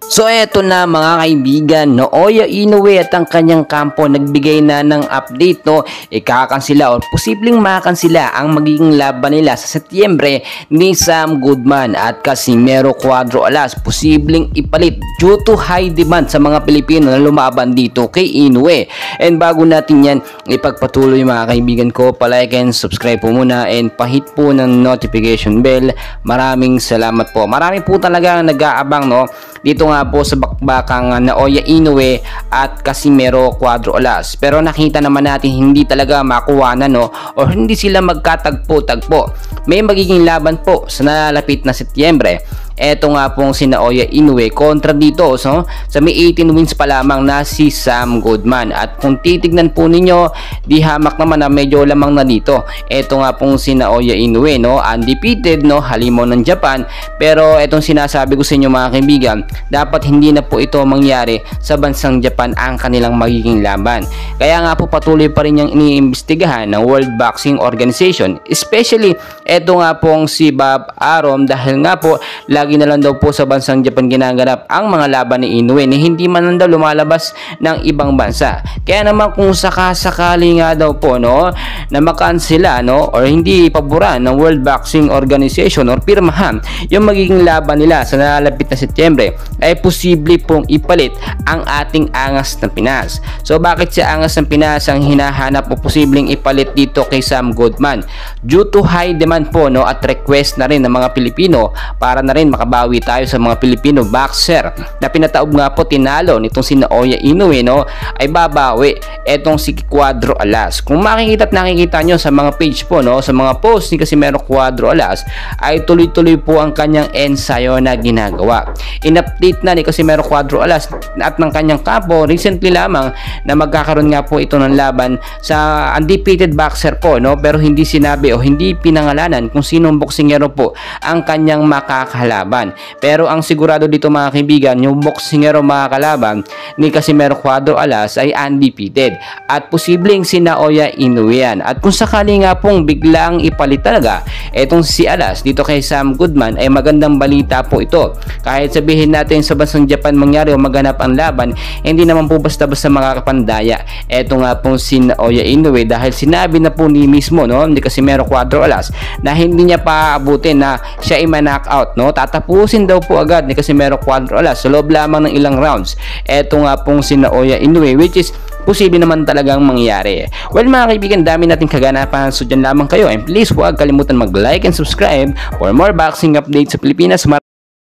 So eto na mga kaibigan, Naoya Inoue at ang kanyang kampo nagbigay na ng update, no? Ikakansila o posibleng makansila ang magiging laban nila sa Setyembre ni Sam Goodman at Casimero Cuadro Alas. Posibleng ipalit due to high demand sa mga Pilipino na lumaban dito kay Inoue. And bago natin yan ipagpatuloy mga kaibigan ko, palike and subscribe po muna and pahit po ng notification bell. Maraming salamat po. Marami po talaga nag-aabang, no? Dito nga po sa bakbakang Naoya Inoue at Casimero Cuadro Alas. Pero nakita naman natin hindi talaga makuha na, no? O hindi sila magkatagpo-tagpo. May magiging laban po sa nalalapit na Setyembre. Eto nga pong si Naoya Inoue kontra dito, so, sa may 18 wins pa lamang na si Sam Goodman. At kung titignan po ninyo, di hamak naman na medyo lamang na dito. Eto nga pong si Naoya Inoue, no, undefeated, no, halimaw ng Japan. Pero etong sinasabi ko sa inyo mga kaibigan, dapat hindi na po ito mangyari sa bansang Japan ang kanilang magiging laban. Kaya nga po patuloy pa rin yung iniimbestigahan ng World Boxing Organization, especially eto nga pong si Bob Arum, dahil nga po lagi na lang daw po sa bansang Japan ginaganap ang mga laban ni Inoue, hindi man lang daw lumalabas ng ibang bansa. Kaya naman kung sakasakali nga daw po, no, na makansela, no, or hindi paboran ng World Boxing Organization or pirmahan yung magiging laban nila sa nalalapit na Setyembre, ay posible pong ipalit ang ating Angas ng Pinas. So bakit si Angas ng Pinas ang hinahanap o posibleng ipalit dito kay Sam Goodman? Due to high demand po, no, at request na rin ng mga Pilipino para na rin makabawi tayo sa mga Pilipino boxer na pinataob nga po tinalo nitong si Naoya Inoue, no, ay babawi etong si Cuadro Alas. Kung makikita at nakikita nyo sa mga page po, no, sa mga post ni Casimero Cuadro Alas, ay tuloy-tuloy po ang kanyang ensayo na ginagawa. In-update na ni Casimero Cuadro Alas at ng kanyang kampo recently lamang na magkakaroon nga po ito ng laban sa undefeated boxer po, no, pero hindi sinabi o hindi pinangalanan kung sinong boksingero po ang kanyang makakalaban. Pero ang sigurado dito mga kaibigan, yung boksingero makakalaban ni Casimero Cuadro Alas ay undefeated at posibleng si Naoya Inoue yan. At kung sakali nga pong biglang ipalit talaga etong si Alas dito kay Sam Goodman, ay magandang balita po ito. Kahit sabihin natin sa bansang Japan mangyari o maganap ang laban, hindi naman po basta-basta makakapandaya eto nga pong si Naoya Inoue, dahil sinabi na po ni mismo, no, ni Casimero Cuadro Alas na hindi niya paaabutin na siya ay ma-knockout, no. Tatapusin daw po agad ni Casimero Cuadro Alas sa loob lamang ng ilang rounds eto nga pong si Naoya Inoue, which is posible naman talagang mangyari. Well mga kaibigan, dami nating kaganapan, so dyan lamang kayo, and please huwag kalimutan mag-like and subscribe for more boxing updates sa Pilipinas.